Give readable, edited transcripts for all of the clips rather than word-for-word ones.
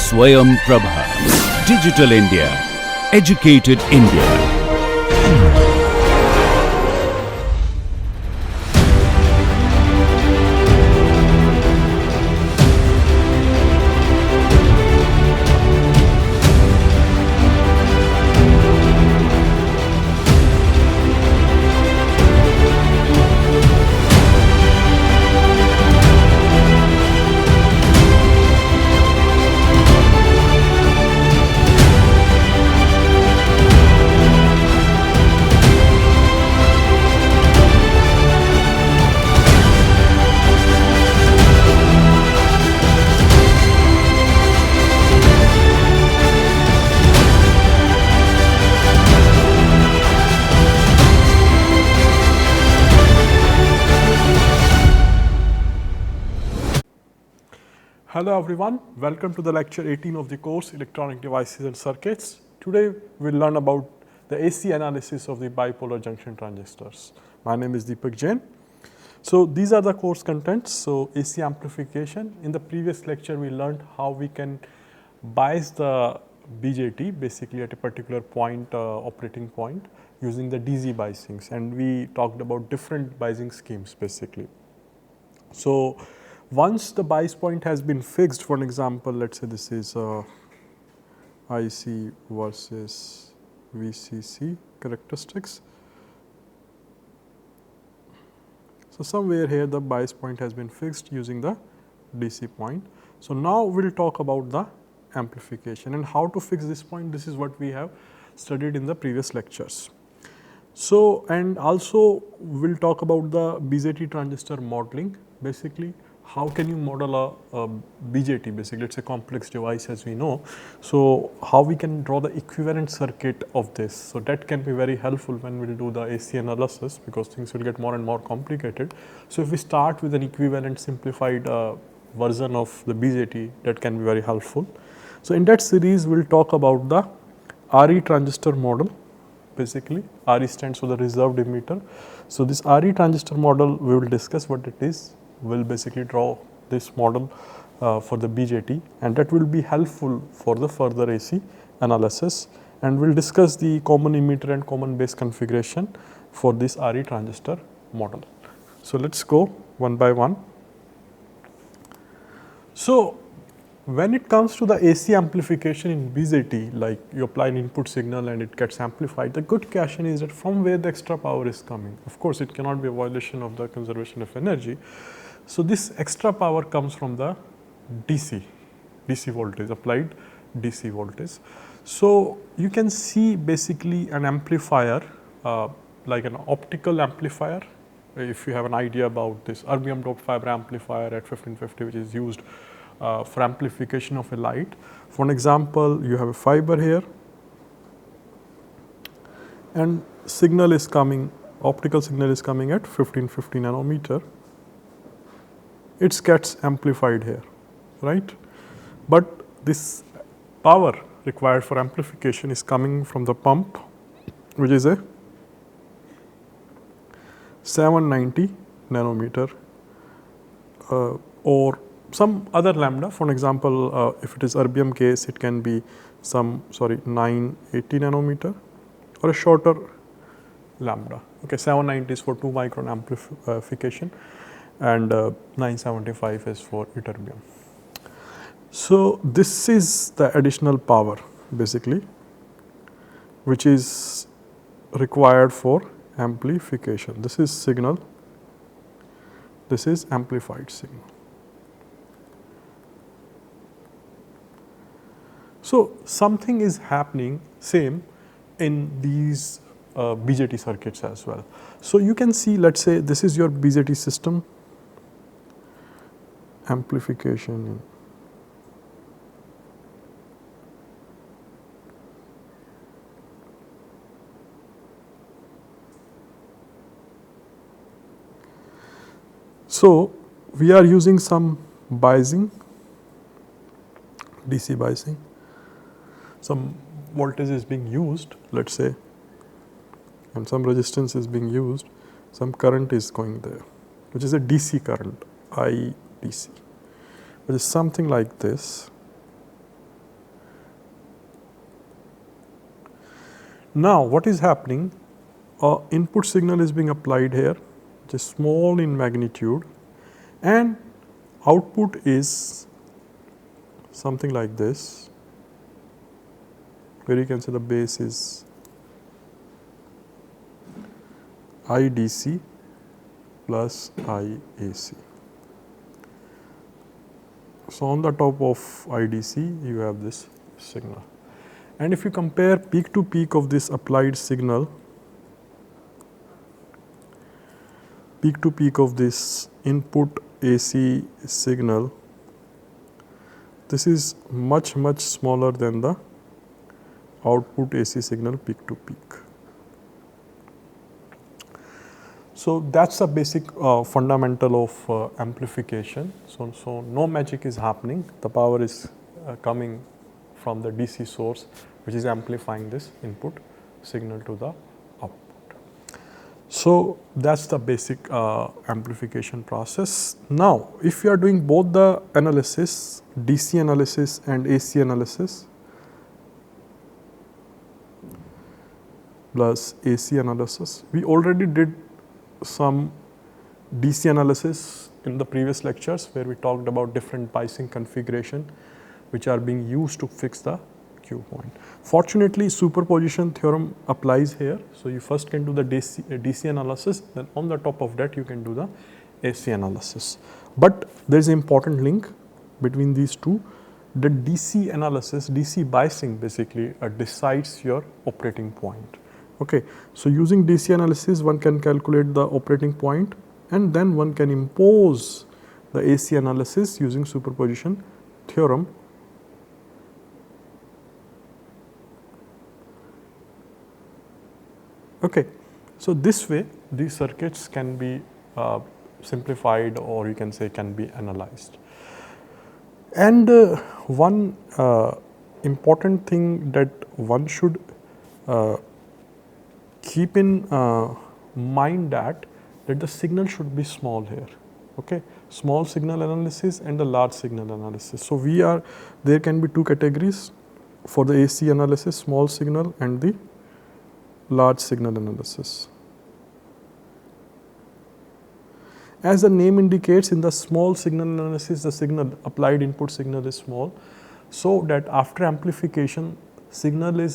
Swayam Prabha. Digital India. Educated India. Hello everyone, welcome to the lecture 18 of the course Electronic Devices and Circuits. Today we will learn about the AC analysis of the bipolar junction transistors. My name is Deepak Jain. So these are the course contents. So AC amplification. In the previous lecture we learned how we can bias the BJT basically at a particular point, operating point using the DC biasings, and we talked about different biasing schemes basically. So once the bias point has been fixed, for an example, let us say this is IC versus VCC characteristics. So somewhere here the bias point has been fixed using the DC point. So now we will talk about the amplification and how to fix this point. This is what we have studied in the previous lectures. So and also we will talk about the BJT transistor modeling basically. How can you model a BJT basically, it is a complex device as we know. So how we can draw the equivalent circuit of this. So that can be very helpful when we will do the AC analysis because things will get more and more complicated. So if we start with an equivalent simplified version of the BJT, that can be very helpful. So in that series we will talk about the RE transistor model basically. RE stands for the reserved emitter. So this RE transistor model we will discuss what it is. Will basically draw this model for the BJT, and that will be helpful for the further AC analysis, and we will discuss the common emitter and common base configuration for this RE transistor model. So let us go one by one. So when it comes to the AC amplification in BJT, like you apply an input signal and it gets amplified, the good question is that from where the extra power is coming. Of course, it cannot be a violation of the conservation of energy. So this extra power comes from the DC voltage, applied DC voltage. So you can see basically an amplifier like an optical amplifier. If you have an idea about this erbium doped fiber amplifier at 1550 which is used for amplification of a light. For an example, you have a fiber here and signal is coming, optical signal is coming at 1550 nanometer. It gets amplified here, right? But this power required for amplification is coming from the pump, which is a 790 nanometer or some other lambda. For an example, if it is erbium case, it can be 980 nanometer or a shorter lambda. Okay, 790 is for 2 micron amplification and 975 is for ytterbium. So this is the additional power basically which is required for amplification. This is signal, this is amplified signal. So something is happening same in these BJT circuits as well. So you can see, let us say this is your BJT system, amplification. So we are using some biasing, DC biasing. Some voltage is being used, let us say, and some resistance is being used, some current is going there, which is a DC current, IDC, which is something like this. Now what is happening, input signal is being applied here, which is small in magnitude, and output is something like this, where you can say the base is IDC plus IAC. So on the top of IDC you have this signal, and if you compare peak to peak of this applied signal, peak to peak of this input AC signal, this is much smaller than the output AC signal peak to peak. So that's a basic fundamental of amplification. So no magic is happening. The power is coming from the DC source, which is amplifying this input signal to the output. So that's the basic amplification process. Now, if you are doing both the analysis, DC analysis and AC analysis plus AC analysis, we already did some DC analysis in the previous lectures, where we talked about different biasing configuration which are being used to fix the Q point. Fortunately, superposition theorem applies here. So you first can do the DC analysis, then on the top of that you can do the AC analysis. But there is an important link between these two. The DC analysis, DC biasing basically decides your operating point. Okay, so using DC analysis one can calculate the operating point, and then one can impose the AC analysis using superposition theorem. Okay, so this way these circuits can be simplified, or you can say can be analyzed. And one important thing that one should keep in mind that the signal should be small here. Okay, small signal analysis and the large signal analysis. So there can be two categories for the AC analysis: small signal and the large signal analysis. As the name indicates, in the small signal analysis, the signal applied input signal is small, so that after amplification, signal is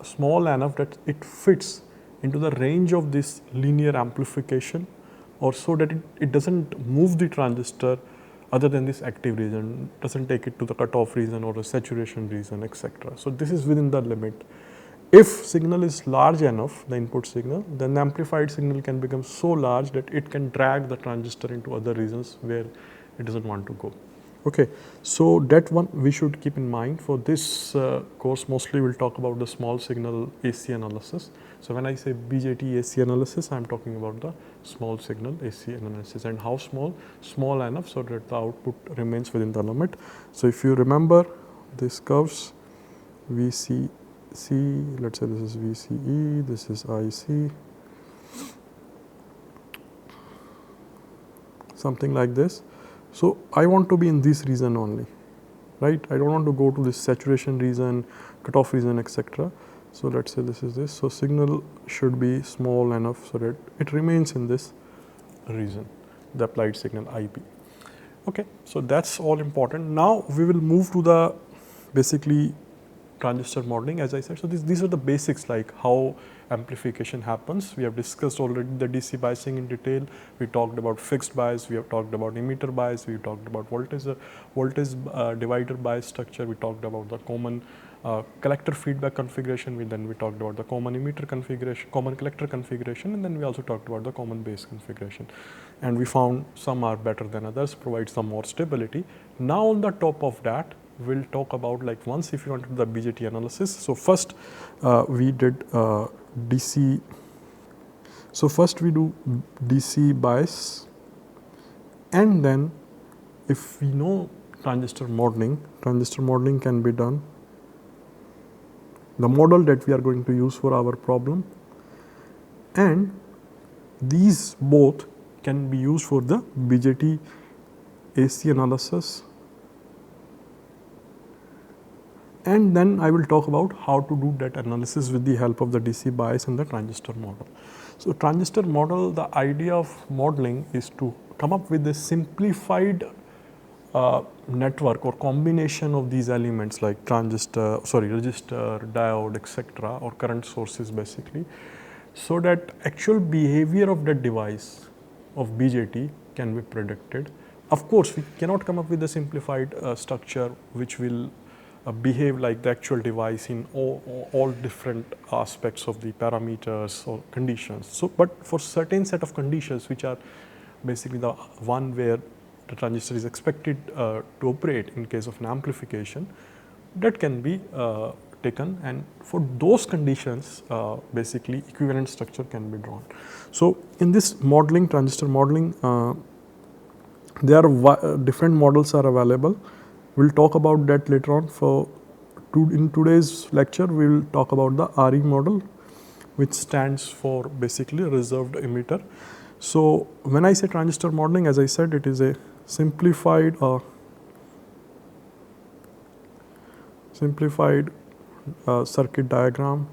small enough that it fits into the range of this linear amplification, or so that it doesn't move the transistor other than this active region, doesn't take it to the cutoff region or the saturation region, etc. So this is within the limit. If signal is large enough, the input signal, then the amplified signal can become so large that it can drag the transistor into other regions where it doesn't want to go. Okay, so that one we should keep in mind. For this course, mostly we'll talk about the small signal AC analysis. So when I say BJT AC analysis, I'm talking about the small signal AC analysis. And how small? Small enough so that the output remains within the limit. So if you remember these curves, VCC, let's say this is VCE, this is IC, something like this. So I want to be in this region only, right? I don't want to go to this saturation region, cutoff region, etc. So let's say this is this. So signal should be small enough so that it remains in this region, the applied signal IP. Okay, so that's all important. Now we will move to the basically transistor modeling, as I said. So these are the basics, like how amplification happens. We have discussed already the DC biasing in detail. We talked about fixed bias, we have talked about emitter bias, we talked about voltage divider bias structure, we talked about the common collector feedback configuration, then we talked about the common emitter configuration, common collector configuration, and then we also talked about the common base configuration. And we found some are better than others, provide some more stability. Now on the top of that, we'll talk about, like, once if you want to do the BJT analysis. So first we did DC. So first we do DC bias, and then if we know transistor modeling can be done. The model that we are going to use for our problem, and these both can be used for the BJT AC analysis and then I will talk about how to do that analysis with the help of the DC bias and the transistor model. So, transistor model, the idea of modeling is to come up with a simplified network or combination of these elements like resistor, diode, etc., or current sources basically, so that actual behavior of that device of BJT can be predicted. Of course, we cannot come up with a simplified structure which will behave like the actual device in all different aspects of the parameters or conditions. So, but for certain set of conditions which are basically the one where the transistor is expected to operate in case of an amplification, that can be taken, and for those conditions basically equivalent structure can be drawn. So, in this modeling, transistor modeling, there are different models are available. We will talk about that later on. In today's lecture, we will talk about the RE model, which stands for basically reserved emitter. So, when I say transistor modeling, as I said, it is a simplified circuit diagram,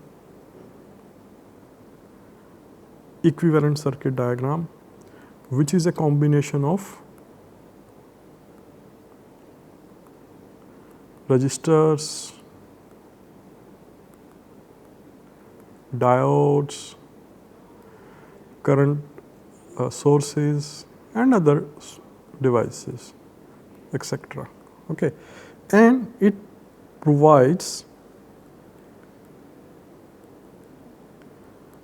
equivalent circuit diagram, which is a combination of resistors, diodes, current sources and other devices, etc. Okay. And it provides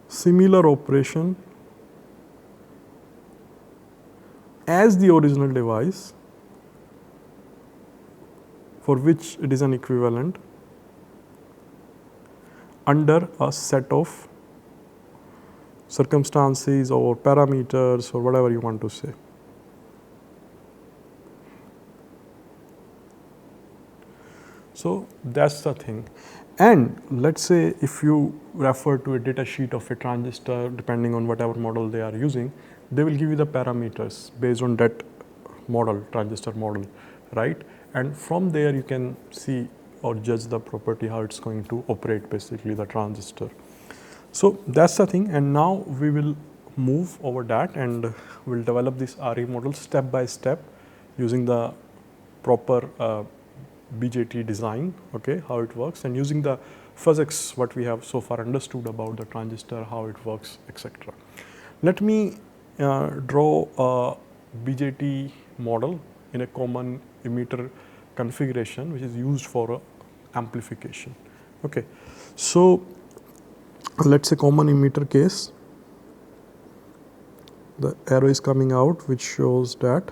similar operation as the original device for which it is an equivalent under a set of circumstances or parameters or whatever you want to say. So, that is the thing. And let us say if you refer to a data sheet of a transistor, depending on whatever model they are using, they will give you the parameters based on that model, transistor model, right? And from there you can see or judge the property, how it is going to operate basically the transistor. So, that is the thing, and now we will move over that and we will develop this RE model step by step using the proper BJT design, okay, how it works, and using the physics what we have so far understood about the transistor, how it works, etc. Let me draw a BJT model in a common emitter configuration which is used for amplification. Okay. So, let us say common emitter case, the arrow is coming out which shows that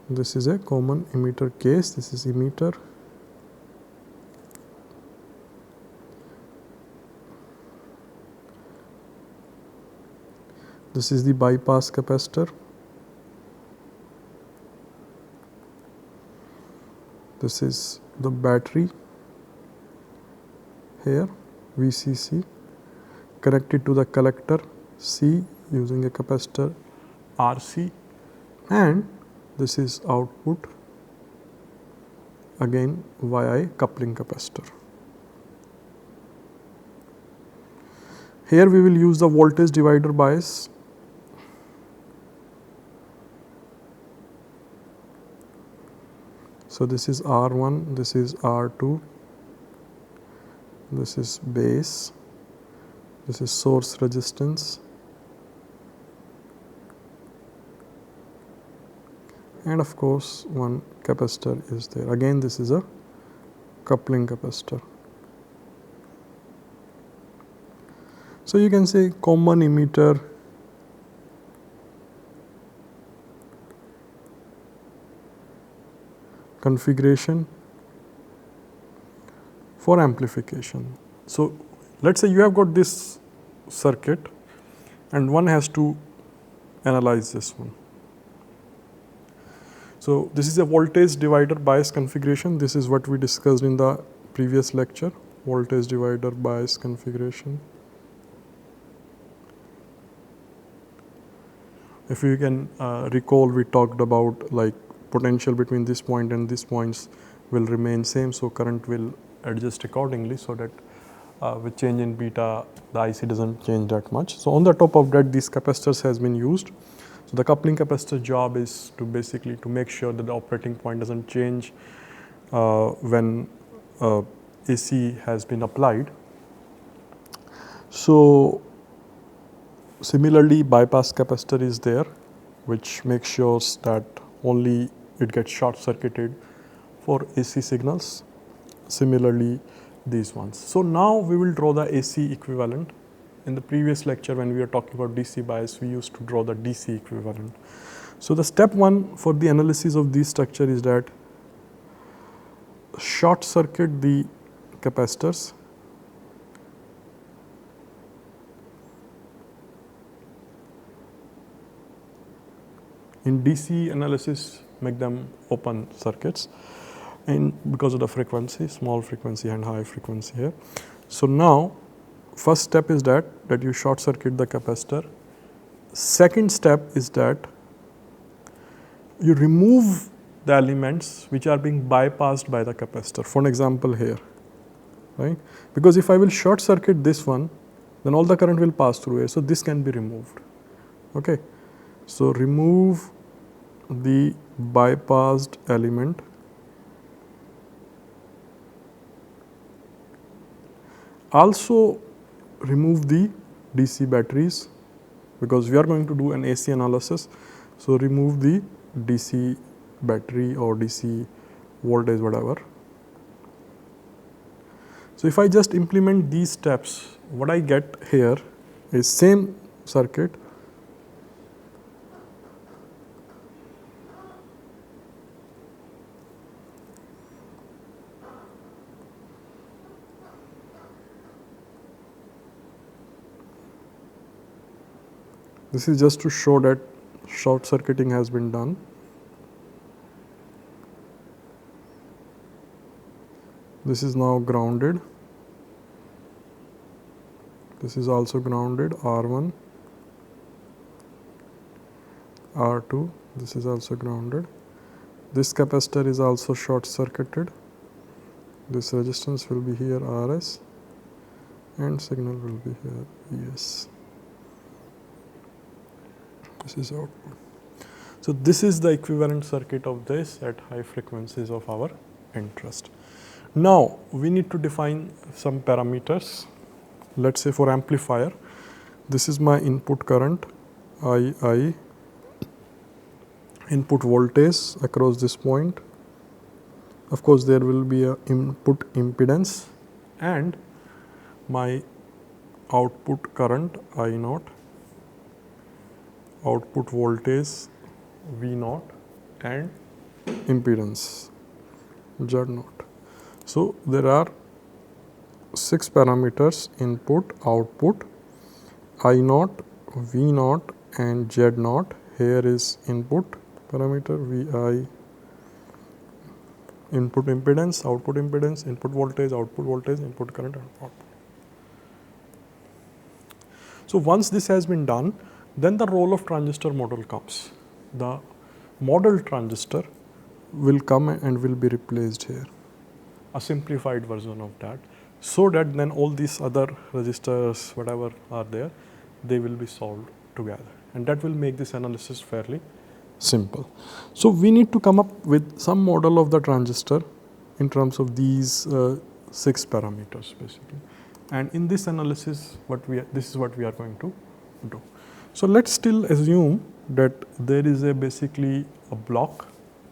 this is a common emitter case, this is emitter, this is the bypass capacitor, this is the battery here VCC connected to the collector C using a capacitor RC, and this is output again via a coupling capacitor. Here we will use the voltage divider bias. So, this is R1, this is R2, this is base, this is source resistance, and of course one capacitor is there. Again this is a coupling capacitor. So, you can say common emitter configuration for amplification. So, let us say you have got this circuit and one has to analyze this one. So, this is a voltage divider bias configuration. This is what we discussed in the previous lecture, voltage divider bias configuration. If you can recall, we talked about like potential between this point and this points will remain same, so current will adjust accordingly, so that with change in beta the IC doesn't change that much. So on the top of that, these capacitors has been used. So the coupling capacitor job is to basically to make sure that the operating point doesn't change when AC has been applied. So similarly, bypass capacitor is there, which makes sure that only it gets short circuited for AC signals. Similarly, these ones. So now we will draw the AC equivalent. In the previous lecture, when we were talking about DC bias, we used to draw the DC equivalent. So the step one for the analysis of this structure is that short circuit the capacitors. In DC analysis, make them open circuits, and because of the frequency, small frequency and high frequency here. So now, first step is that you short circuit the capacitor. Second step is that you remove the elements which are being bypassed by the capacitor. For an example here, right? Because if I will short circuit this one, then all the current will pass through here. So this can be removed. Okay. So remove the bypassed element. Also remove the DC batteries, because we are going to do an AC analysis. So remove the DC battery or DC voltage, whatever. So if I just implement these steps, what I get here is same circuit. This is just to show that short circuiting has been done. This is now grounded. This is also grounded, R1, R2, this is also grounded. This capacitor is also short circuited. This resistance will be here, RS, and signal will be here, ES. This is output. So this is the equivalent circuit of this at high frequencies of our interest. Now we need to define some parameters. Let's say for amplifier, this is my input current, II, input voltage across this point. Of course, there will be a input impedance and my output current I0, output voltage V0 and impedance Z0. So there are 6 parameters: input, output, I0, V0 and Z0. Here is input parameter Vi, input impedance, input voltage, input current and output. So once this has been done, then the role of transistor model comes. The model transistor will come and will be replaced here, a simplified version of that, so that then all these other resistors, whatever are there, they will be solved together, and that will make this analysis fairly simple. So we need to come up with some model of the transistor in terms of these 6 parameters basically, and in this analysis this is what we are going to do. So let's still assume that there is basically a block.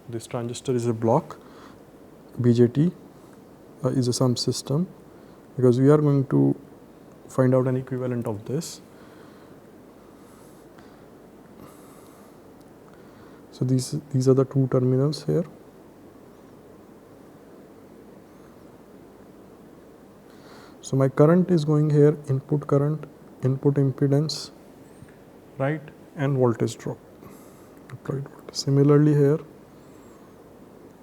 This transistor is a block. BJT is a sum system, because we are going to find out an equivalent of this. So these are the 2 terminals here. So my current is going here, input current, input impedance, right, and voltage drop, applied voltage. Similarly here,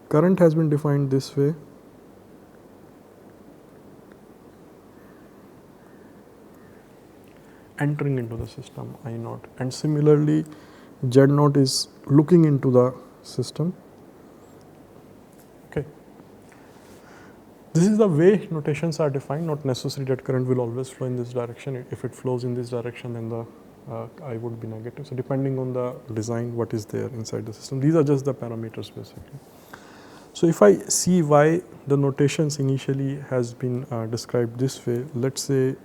current has been defined this way. Entering into the system, I0, and similarly Z0 is looking into the system. Okay. This is the way notations are defined, not necessary that current will always flow in this direction. If it flows in this direction, then the I would be negative. So depending on the design, what is there inside the system. These are just the parameters basically. So if I see why the notations initially has been described this way, let's say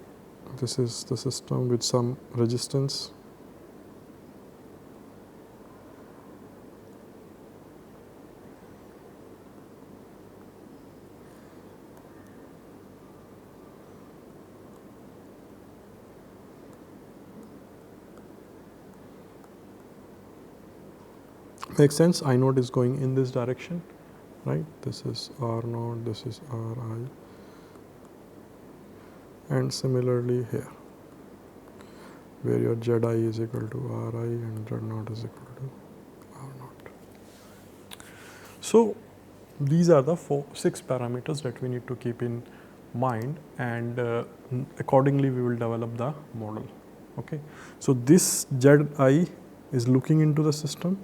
this is the system with some resistance. Makes sense? I naught is going in this direction, right? This is R naught, this is Ri, and similarly here, where your Zi is equal to Ri and Z naught is equal to R naught. So these are the 6 parameters that we need to keep in mind, and accordingly we will develop the model. Okay. So this Zi is looking into the system,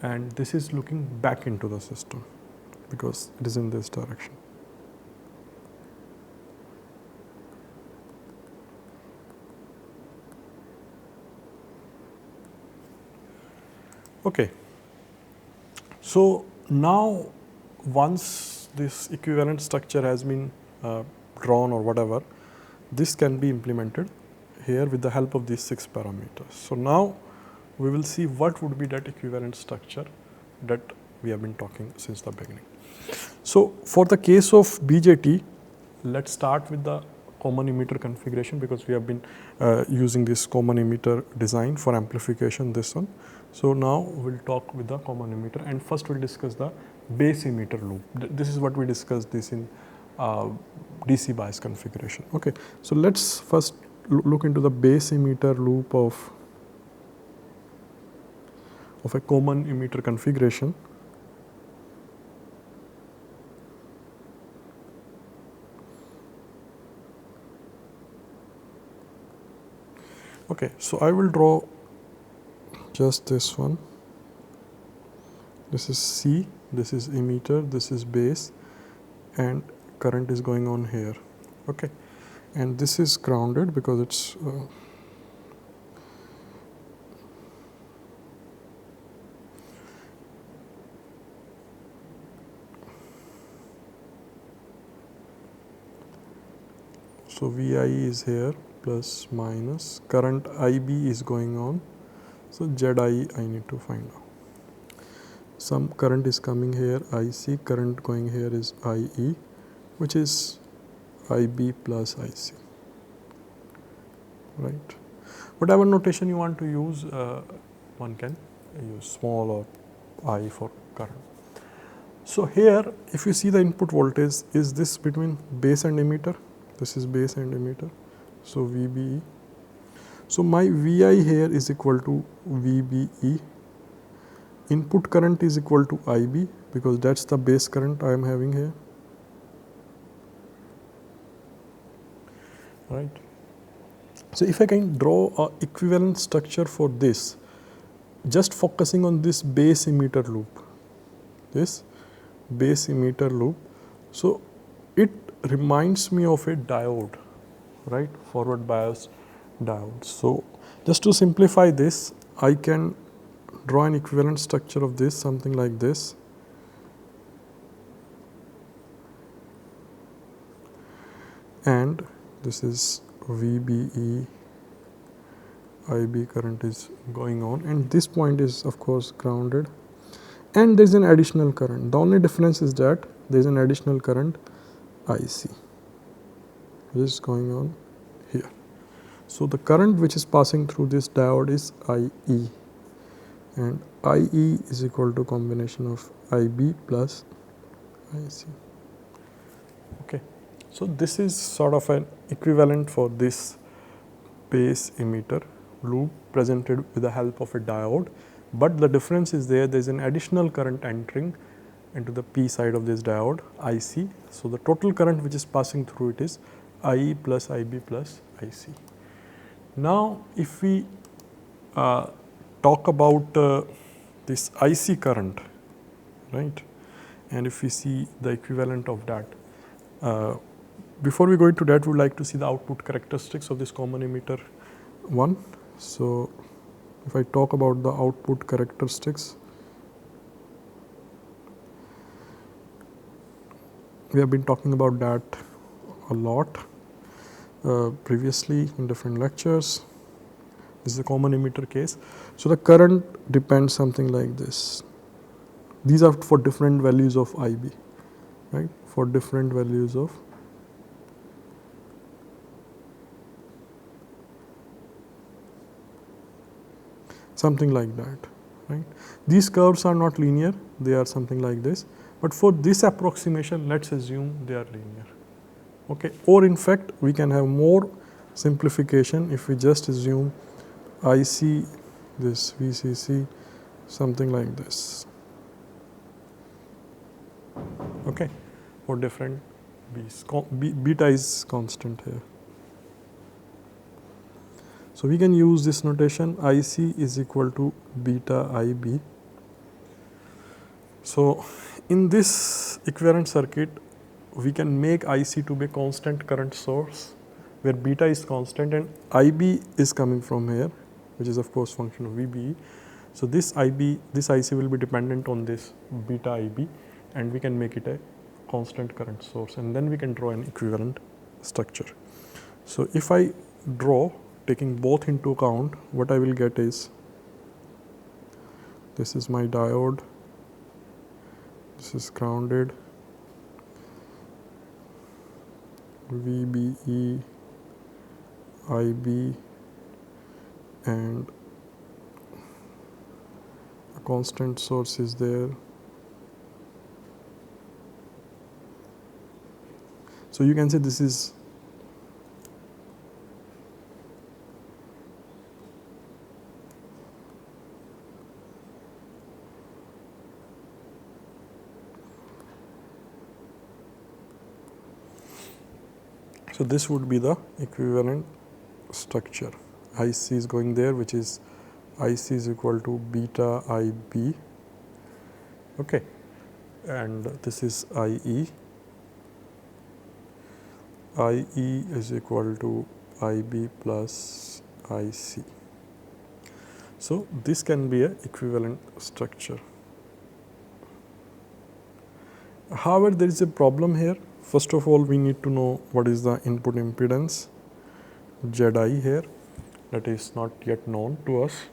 and this is looking back into the system because it is in this direction. Okay. So now once this equivalent structure has been drawn or whatever, this can be implemented here with the help of these 6 parameters. So now we will see what would be that equivalent structure that we have been talking since the beginning. So for the case of BJT, let's start with the common emitter configuration because we have been using this common emitter design for amplification, this one. So now we'll talk with the common emitter, and first we'll discuss the base emitter loop. This is what we discussed this in DC bias configuration. Okay, so let's first look into the base emitter loop of a common emitter configuration. Okay, so I will draw just this one. This is C, this is emitter, this is base, and current is going on here. Okay, and this is grounded because it's so VI is here plus minus, current IB is going on, so ZI I need to find out. Some current is coming here, IC, current going here is IE, which is IB plus IC, right? Whatever notation you want to use, one can use small or I for current. So here, if you see the input voltage, is this between base and emitter? This is base and emitter, so VBE. So my VI here is equal to VBE. Input current is equal to IB because that's the base current I am having here, right? So if I can draw a equivalent structure for this, just focusing on this base emitter loop, this base emitter loop, so it reminds me of a diode, right? Forward bias diode. So just to simplify this, I can draw an equivalent structure of this, something like this. And this is VBE, IB current is going on, and this point is of course grounded, and there is an additional current. The only difference is that there is an additional current IC which is going on here. So the current which is passing through this diode is IE, and IE is equal to combination of IB plus IC. Okay, so this is sort of an equivalent for this base emitter loop presented with the help of a diode, but the difference is there is an additional current entering into the P side of this diode, IC. So the total current which is passing through it is IE plus IB plus IC. Now if we talk about this IC current, right? and if we see the equivalent of that. Before we go into that, we would like to see the output characteristics of this common emitter 1. So, if I talk about the output characteristics, we have been talking about that a lot previously in different lectures. This is a common emitter case. So, the current depends something like this. These are for different values of IB, right, for different values of something like that, right. These curves are not linear, they are something like this, but for this approximation let us assume they are linear, okay. Or in fact we can have more simplification if we just assume IC, this VCC, something like this, okay, for different B's. Beta is constant here. So, we can use this notation IC is equal to beta IB. So, in this equivalent circuit we can make IC to be constant current source where beta is constant and IB is coming from here, which is of course function of VBE. So, this IC will be dependent on this beta IB and we can make it a constant current source, and then we can draw an equivalent structure. So, if I draw taking both into account, what I will get is, this is my diode, this is grounded, VBE, IB, and a constant source is there. So, you can say this is so this would be the equivalent structure. IC is going there, which is IC is equal to beta IB, okay, and this is IE. IE is equal to IB plus IC. So, this can be a equivalent structure. However, there is a problem here. First of all, we need to know what is the input impedance ZI here, that is not yet known to us.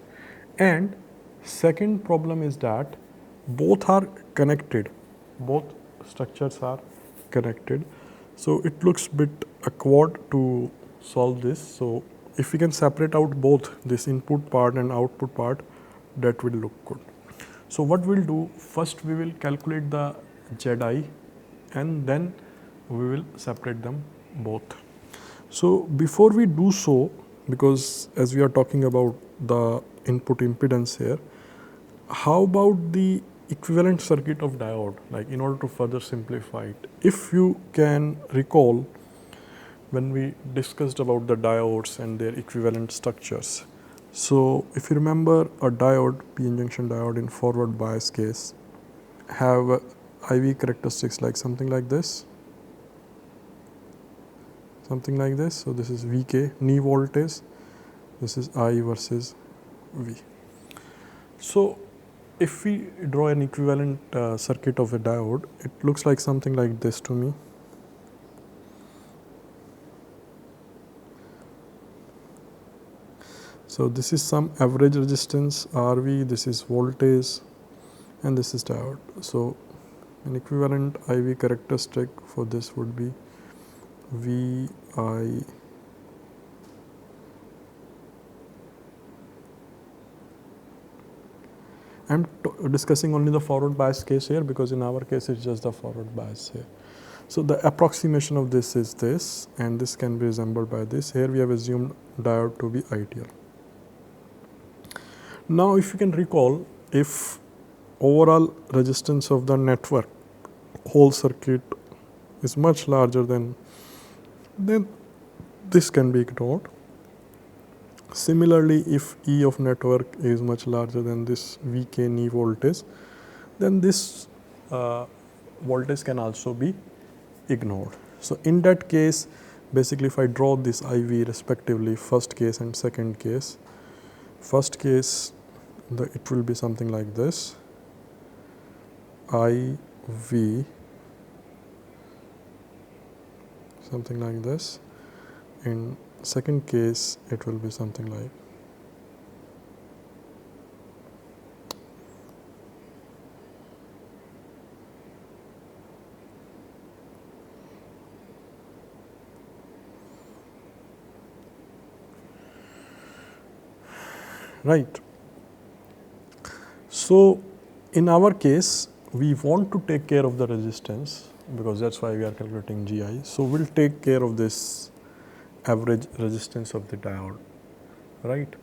And second problem is that both are connected, both structures are connected. So, it looks bit awkward to solve this. So, if we can separate out both this input part and output part, that will look good. So, what we will do, first we will calculate the ZI and then we will separate them both. So, before we do so, because as we are talking about the input impedance here, how about the equivalent circuit of diode, like in order to further simplify it? If you can recall, when we discussed about the diodes and their equivalent structures. So, if you remember a diode, PN junction diode in forward bias case, have IV characteristics like something like this, something like this. So, this is Vk, knee voltage, this is I versus V. So, if we draw an equivalent circuit of a diode, it looks like something like this to me. So, this is some average resistance RV, this is voltage and this is diode. So, an equivalent IV characteristic for this would be VI . I am discussing only the forward bias case here, because in our case it is just the forward bias here. So, the approximation of this is this, and this can be resembled by this. Here we have assumed diode to be ideal. Now, if you can recall, if overall resistance of the network whole circuit is much larger than, then this can be ignored. Similarly, if E of network is much larger than this Vk knee voltage, then this voltage can also be ignored. So in that case, basically if I draw this IV respectively, first case and second case, first case it will be something like this, IV something like this. In second case it will be something like right. So in our case we want to take care of the resistance because that's why we are calculating GI. So we'll take care of this average resistance of the diode, right.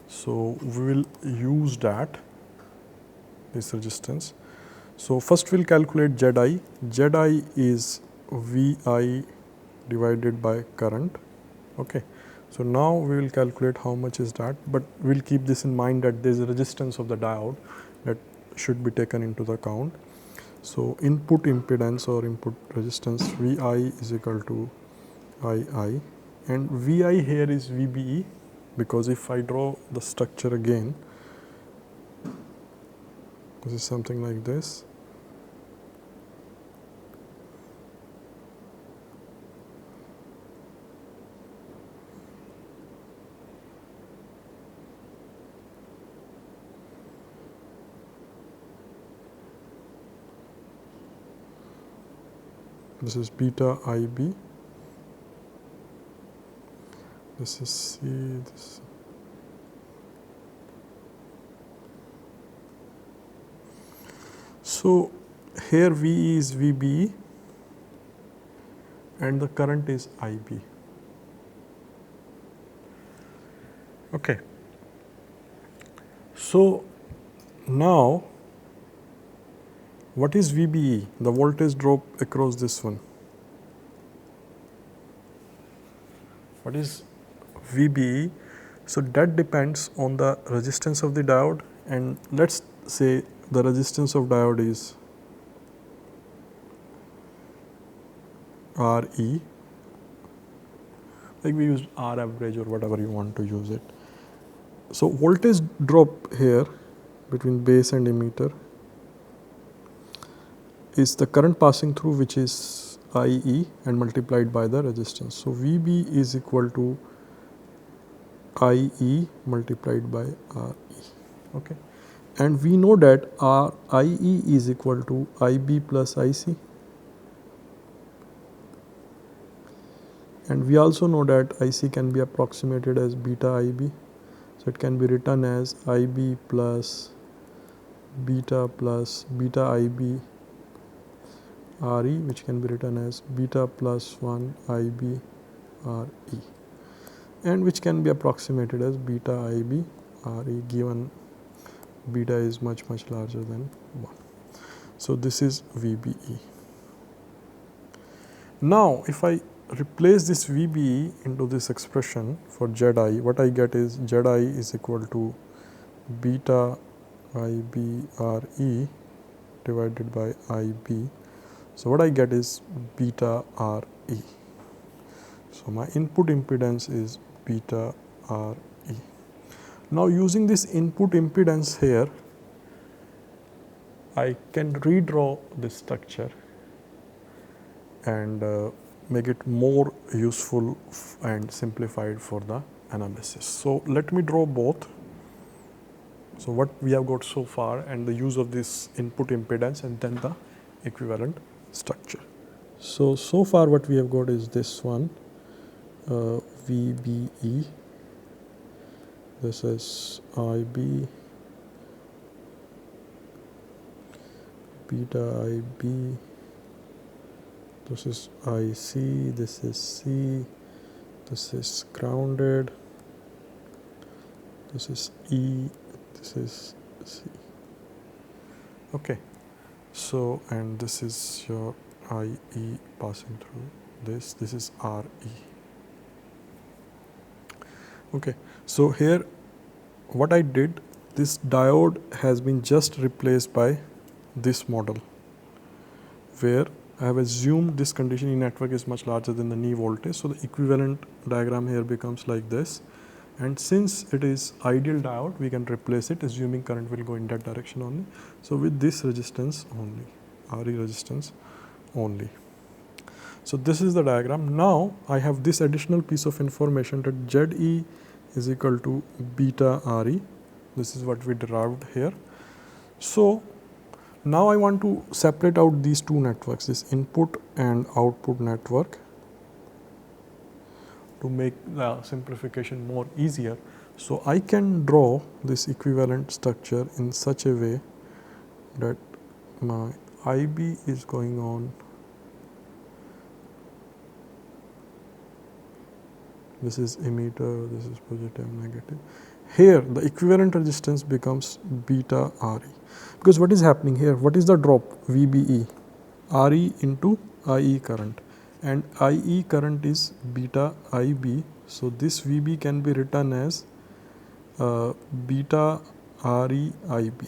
So we will use that, this resistance. So first we'll calculate ZI. ZI is VI divided by current. Okay. So now we will calculate how much is that, but we'll keep this in mind that there is a resistance of the diode that should be taken into the account. So input impedance or input resistance VI is equal to II, and VI here is VBE, because if I draw the structure again, this is something like this. This is beta IB, this is C, this. So here V is VB and the current is IB. Okay. So now what is VBE? The voltage drop across this one. What is VBE? So that depends on the resistance of the diode, and let's say the resistance of diode is RE, like we use R average or whatever you want to use it. So voltage drop here between base and emitter is the current passing through, which is IE, and multiplied by the resistance. So VB is equal to IE multiplied by RE. Okay. And we know that IE is equal to IB plus IC. And we also know that IC can be approximated as beta IB. So it can be written as IB plus beta IB RE, which can be written as beta plus 1 IB RE, and which can be approximated as beta IB RE, given beta is much larger than 1. So this is VBE. Now if I replace this VBE into this expression for ZI, what I get is ZI is equal to beta IB RE divided by IB. So what I get is beta RE. So my input impedance is beta RE. Now using this input impedance here, I can redraw this structure and make it more useful and simplified for the analysis. So let me draw both. So what we have got so far and the use of this input impedance and then the equivalent structure. So far what we have got is this one, VBE, this is IB, beta IB, this is IC, this is C, this is grounded, this is E, this is C. Okay. So, and this is your IE passing through this is RE. Okay. So here what I did, this diode has been just replaced by this model, where I have assumed this condition in network is much larger than the knee voltage. So, the equivalent diagram here becomes like this, and since it is ideal diode, we can replace it assuming current will go in that direction only. So, with this resistance only, RE resistance only. So, this is the diagram. Now, I have this additional piece of information that ZE is equal to beta RE. This is what we derived here. So, now I want to separate out these two networks, this input and output network, to make the simplification more easier. So, I can draw this equivalent structure in such a way that my IB is going on, this is emitter, this is positive, negative. Here the equivalent resistance becomes beta RE, because what is happening here, what is the drop? VBE, RE into IE current, and IE current is beta IB. So, this VB can be written as beta RE IB.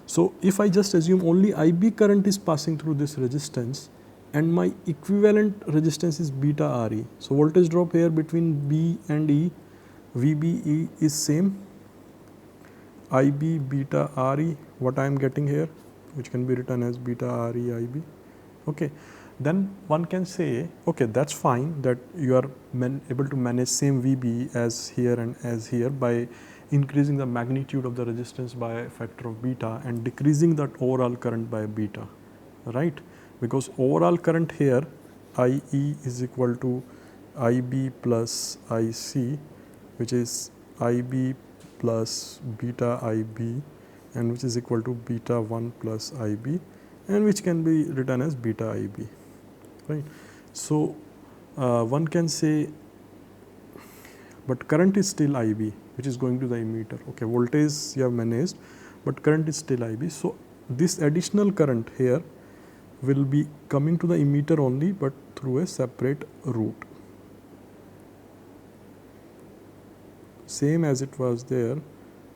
So, if I just assume only IB current is passing through this resistance and my equivalent resistance is beta RE. So, voltage drop here between B and E, VBE is same, IB beta RE, what I am getting here, which can be written as beta RE IB. Okay. Then one can say, okay, that's fine, that you are able to manage same VB as here and as here by increasing the magnitude of the resistance by a factor of beta and decreasing that overall current by beta, right? Because overall current here, IE is equal to IB plus IC, which is IB plus beta IB, and which is equal to beta 1 plus IB, and which can be written as beta IB, right. So, one can say, but current is still IB, which is going to the emitter. Okay, voltage you have managed, but current is still IB. So, this additional current here will be coming to the emitter only, but through a separate route, same as it was there.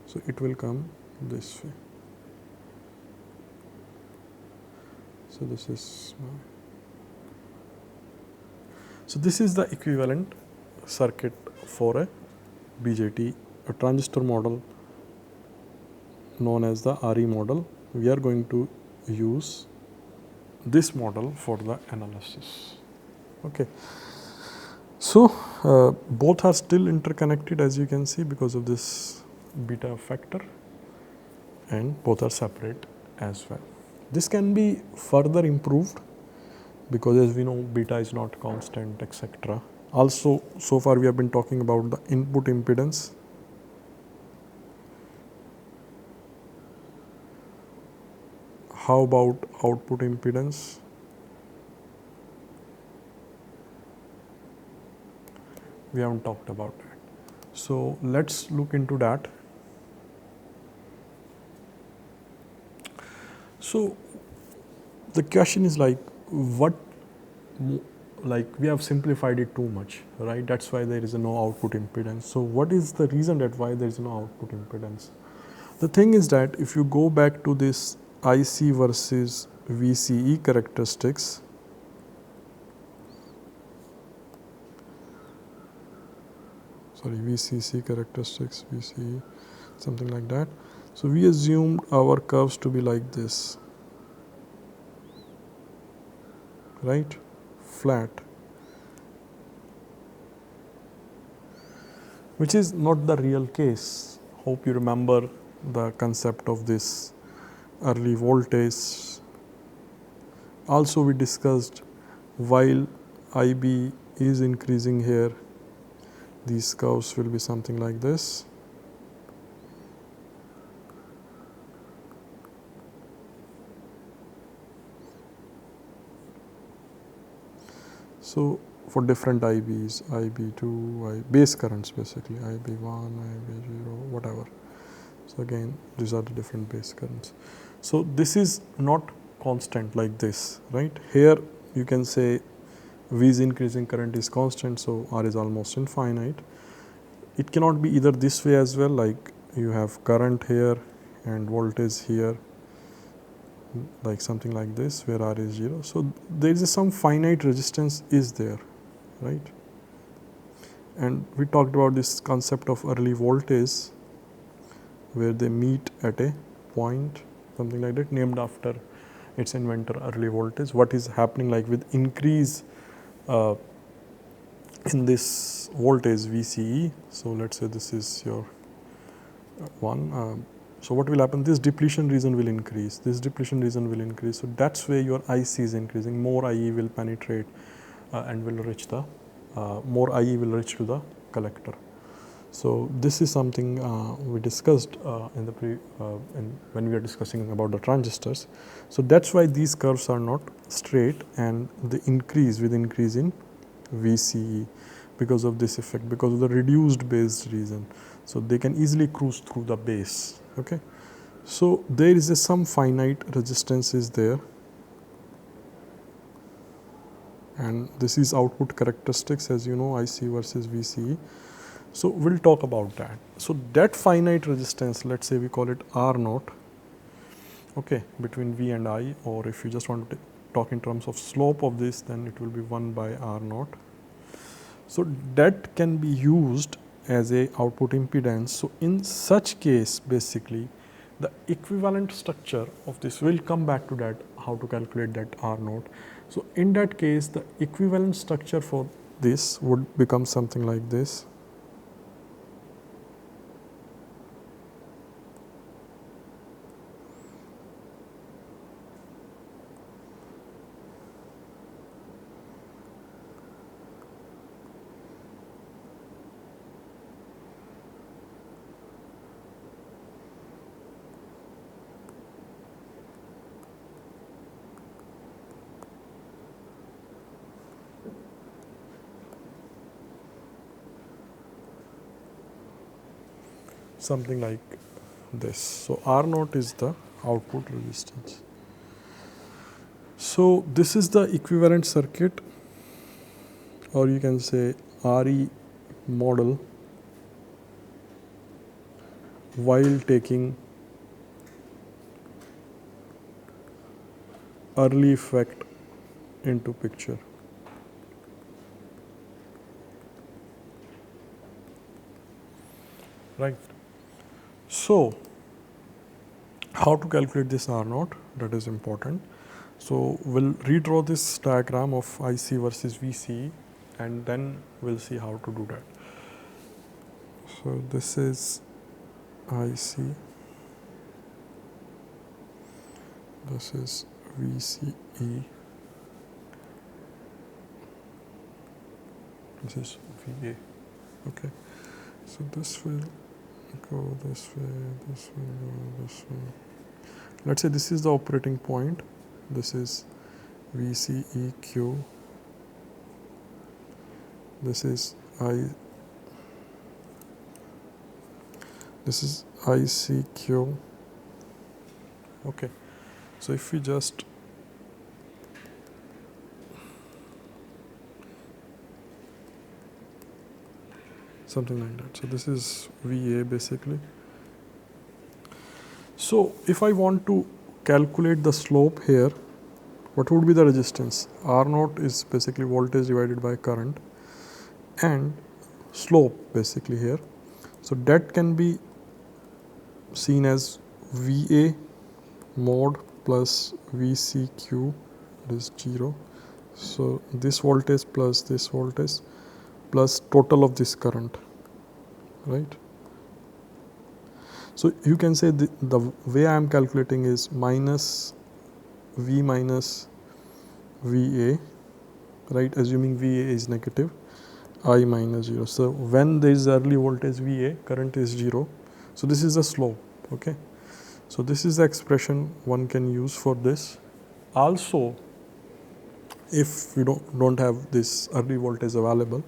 So, it will come this way. So, this is this is the equivalent circuit for a BJT, a transistor model known as the RE model. We are going to use this model for the analysis. Okay. So, both are still interconnected, as you can see, because of this beta factor, and both are separate as well. This can be further improved, because as we know, beta is not constant, etc. Also, so far we have been talking about the input impedance. How about output impedance? We haven't talked about that. So, let us look into that. So, the question is like, what, like we have simplified it too much, right? That is why there is no output impedance. So, what is the reason that why there is no output impedance? The thing is that if you go back to this IC versus VCE characteristics, VCC characteristics, VCE, something like that. So, we assumed our curves to be like this, right, flat, which is not the real case. Hope you remember the concept of this early voltage. Also, we discussed while IB is increasing here, these curves will be something like this. So, for different IBs, IB2, base currents basically, IB1, IB0, whatever. So, again these are the different base currents. So, this is not constant like this, right. Here you can say V is increasing, current is constant, so R is almost infinite. It cannot be either this way as well, like you have current here and voltage here, like something like this where R is 0. So there is some finite resistance is there, right? And we talked about this concept of early voltage where they meet at a point, something like that, named after its inventor, early voltage. What is happening like with increase in this voltage VCE. So let's say this is your one. So what will happen? This depletion region will increase. This depletion region will increase. So that's where your IC is increasing. More IE will penetrate and will reach the more IE will reach to the collector. So this is something we discussed in the when we are discussing about the transistors. So that's why these curves are not straight and they increase with increase in VCE because of this effect, because of the reduced base region. So they can easily cruise through the base. Okay. So there is some finite resistance is there, and this is output characteristics, as you know, IC versus VCE. So we'll talk about that. So that finite resistance, let's say we call it R naught, okay, between V and I, or if you just want to talk in terms of slope of this, then it will be 1 by R naught. So that can be used as a output impedance. So in such case, basically the equivalent structure of this, will come back to that, how to calculate that R naught. So in that case, the equivalent structure for this would become something like this. Something like this. So R naught is the output resistance. So this is the equivalent circuit, or you can say RE model, while taking early effect into picture. Right. So how to calculate this R naught, that is important. So we'll redraw this diagram of IC versus VCE, and then we'll see how to do that. So this is IC, this is VCE, this is VA. Okay, so this will go this way, this will go this way. Let's say this is the operating point. This is VCEQ. This is ICQ. Okay. So if we just something like that. So this is VA basically. So if I want to calculate the slope here, what would be the resistance? R naught is basically voltage divided by current, and slope basically here. So that can be seen as VA mod plus VCQ, that is 0. So this voltage plus this voltage plus total of this current, right? So you can say the way I am calculating is minus V minus VA, right? Assuming VA is negative, I minus 0. So when there is early voltage VA, current is 0. So this is the slope, okay? So this is the expression one can use for this. Also, if you don't have this early voltage available,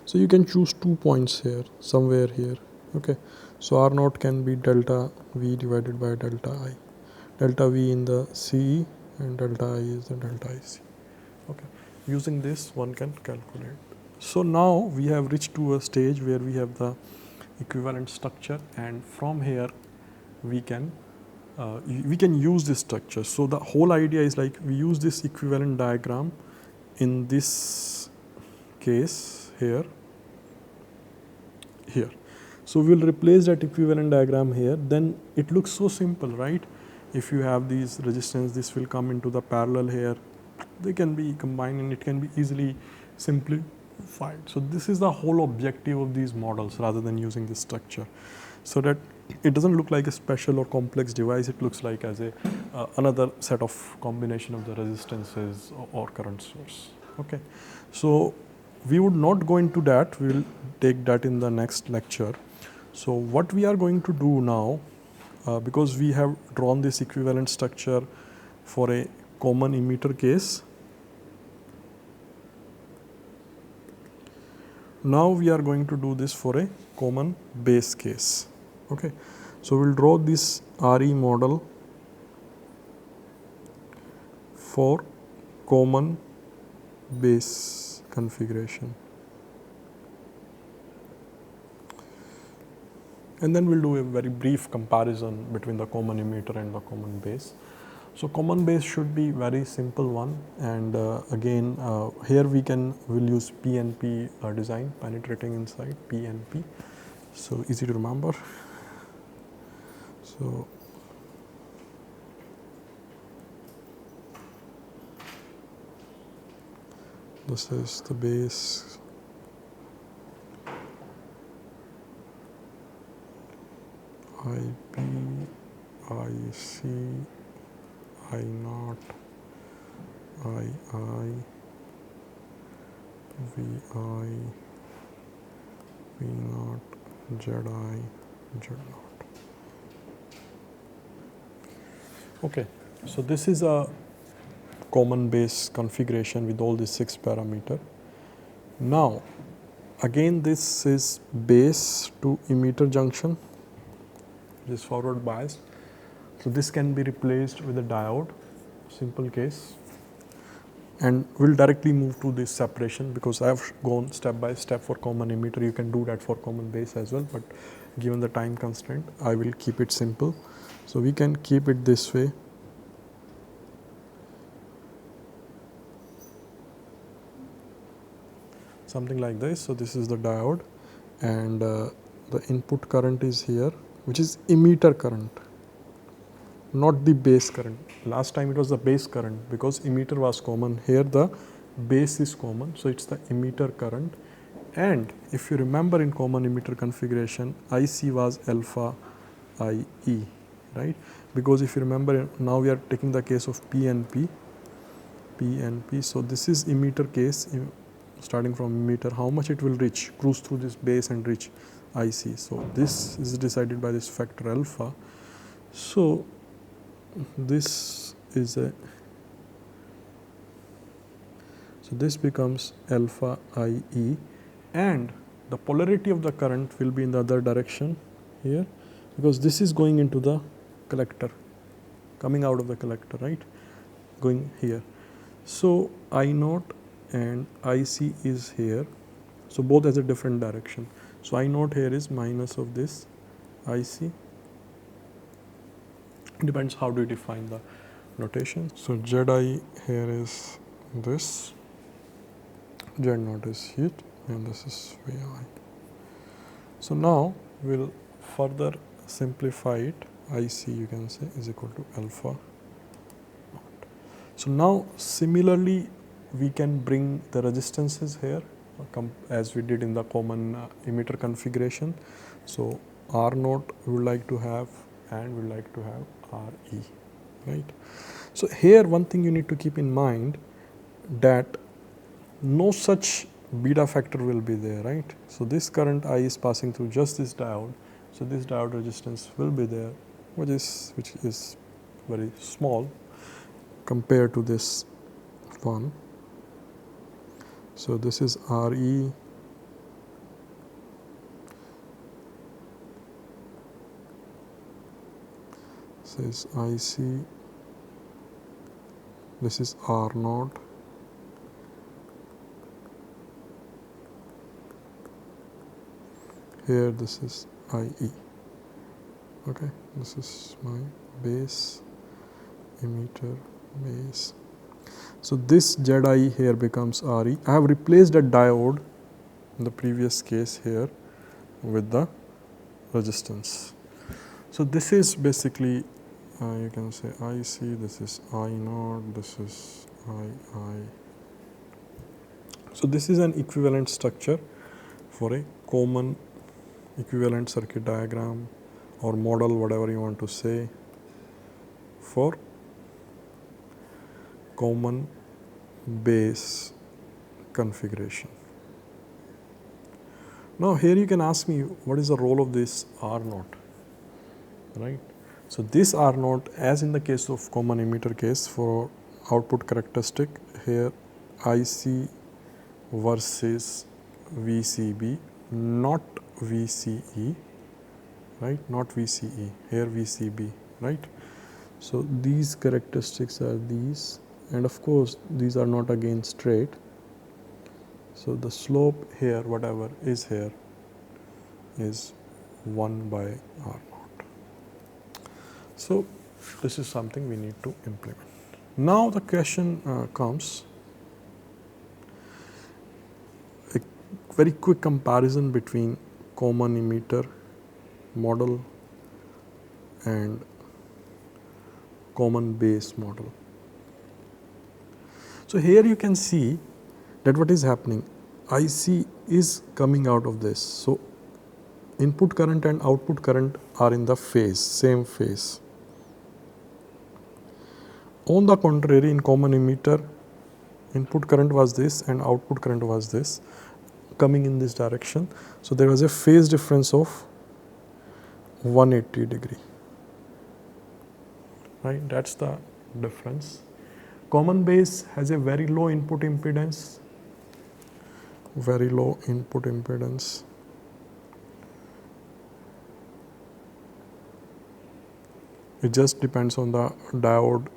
so you can choose 2 points here, somewhere here, okay? So R naught can be delta V divided by delta I. Delta V in the CE and delta I is the delta IC. Okay. Using this, one can calculate. So now we have reached to a stage where we have the equivalent structure, and from here we can we can use this structure. So the whole idea is like we use this equivalent diagram in this case here. So we will replace that equivalent diagram here. Then it looks so simple, right? If you have these resistance, this will come into the parallel here. They can be combined and it can be easily simplified. So this is the whole objective of these models rather than using this structure. So that it doesn't look like a special or complex device, it looks like as a another set of combination of the resistances or current source. Okay, so we would not go into that, we will take that in the next lecture. So what we are going to do now, because we have drawn this equivalent structure for a common emitter case, now we are going to do this for a common base case. Okay, so we will draw this RE model for common base configuration, and then we will do a very brief comparison between the common emitter and the common base. So common base should be very simple one, and again here we'll use PNP design, penetrating inside, PNP, so easy to remember. So this is the base, IB, IC, I0, II, VI, V0, ZI, Z0. Okay, so this is a common base configuration with all these 6 parameters. Now again this is base to emitter junction, this forward bias. So this can be replaced with a diode, simple case, and we'll directly move to this separation because I have gone step by step for common emitter. You can do that for common base as well, but given the time constraint I will keep it simple. So we can keep it this way. Something like this. So this is the diode, and the input current is here, which is emitter current, not the base current. Last time it was the base current because emitter was common. Here the base is common, so it's the emitter current. And if you remember in common emitter configuration, IC was alpha IE, right? Because if you remember, now we are taking the case of PNP. So this is emitter case, starting from emitter, how much it will reach, cruise through this base and reach IC. So this is decided by this factor alpha. So this is a, so this becomes alpha IE, and the polarity of the current will be in the other direction here, because this is going into the collector, coming out of the collector, right, going here. So I0 and IC is here, so both has a different direction. So I0 here is minus of this IC. Depends how do you define the notation. So ZI here is this, Z0 is here, and this is VI. So now we'll further simplify it. IC you can say is equal to alpha naught. So now similarly we can bring the resistances here as we did in the common emitter configuration. So R0 we would like to have, and we would like to have RE, right? So here one thing you need to keep in mind, that no such beta factor will be there, right? So this current I is passing through just this diode, so this diode resistance will be there, which is very small compared to this one. So this is RE, this is IC, this is R0, here this is IE. Okay, this is my base, emitter, base. So this Zi here becomes Re. I have replaced a diode in the previous case here with the resistance. So this is basically you can say IC, this is I naught, this is II. So this is an equivalent structure for a common equivalent circuit diagram or model, whatever you want to say, for common base configuration. Now here you can ask me what is the role of this R naught, right? So this R naught, as in the case of common emitter case for output characteristic, here IC versus VCB, not VCE, right? Not VCE, here VCB, right? So these characteristics are these, and of course these are not again straight. So the slope here, whatever is here, is 1 by R naught. So this is something we need to implement. Now the question comes, a very quick comparison between common emitter model and common base model. So here you can see that what is happening, IC is coming out of this. So input current and output current are in the phase, same phase. On the contrary, in common emitter, input current was this and output current was this, coming in this direction. So there was a phase difference of 180 degree, right? That's the difference. Common base has a very low input impedance, very low input impedance. It just depends on the diode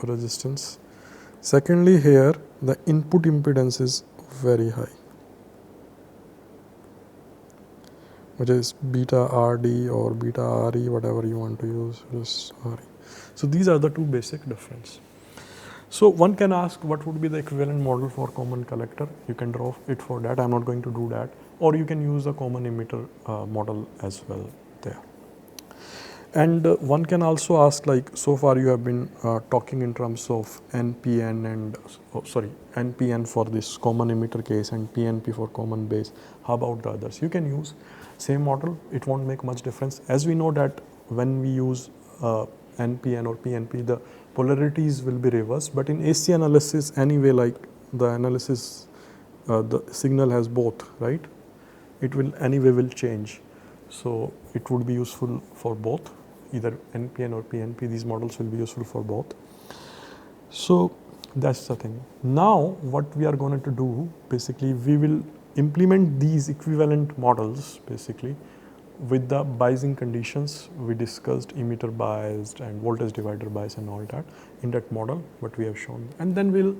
resistance. Secondly, here the input impedance is very high, which is beta RD or beta RE, whatever you want to use, just RE. So these are the two basic difference. So one can ask what would be the equivalent model for common collector. You can draw it for that. I'm not going to do that. Or you can use the common emitter model as well there. And one can also ask, like, so far you have been talking in terms of NPN and NPN for this common emitter case and PNP for common base. How about the others? You can use same model. It won't make much difference. As we know that when we use NPN or PNP, the polarities will be reversed. But in AC analysis, anyway, like the analysis, the signal has both, right? It will anyway will change. So it would be useful for both, either NPN or PNP. These models will be useful for both. So that's the thing. Now what we are going to do, basically, we will implement these equivalent models basically with the biasing conditions we discussed, emitter biased and voltage divider bias and all that in that model what we have shown, and then we'll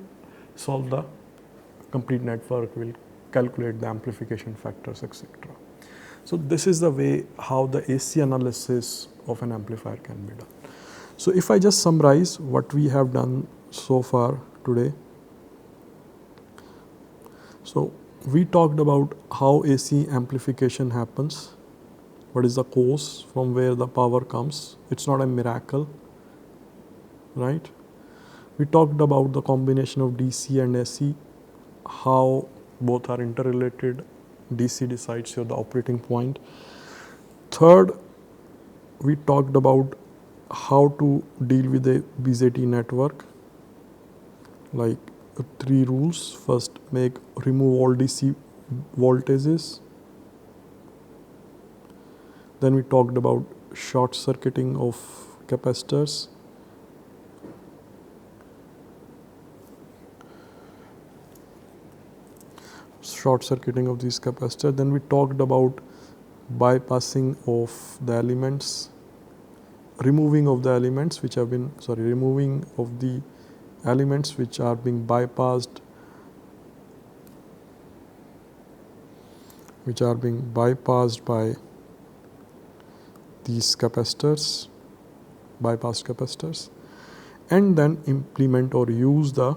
solve the complete network, we'll calculate the amplification factors, etc. So this is the way how the AC analysis of an amplifier can be done. So if I just summarize what we have done so far today. So we talked about how AC amplification happens, what is the cause, from where the power comes. It's not a miracle, right? We talked about the combination of DC and AC, how both are interrelated. DC decides your the operating point. Third, we talked about how to deal with a BJT network, like 3 rules. First, remove all DC voltages. Then we talked about short circuiting of capacitors. Short circuiting of these capacitors. Then we talked about bypassing of the elements, removing of the elements which have been, removing of the elements which are being bypassed, by these capacitors. bypass capacitors, and then implement or use the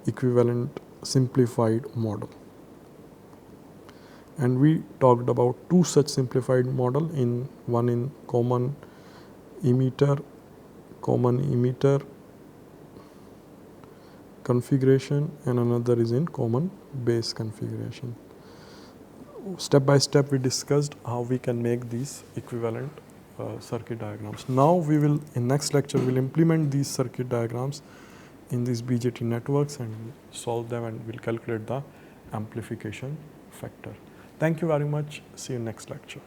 equivalent simplified model. And we talked about two such simplified model, one in common emitter configuration, and another is in common base configuration. Step by step we discussed how we can make these equivalent circuit diagrams. Now we will, in next lecture, we will implement these circuit diagrams in these BJT networks and solve them, and we'll calculate the amplification factor. Thank you very much. See you next lecture.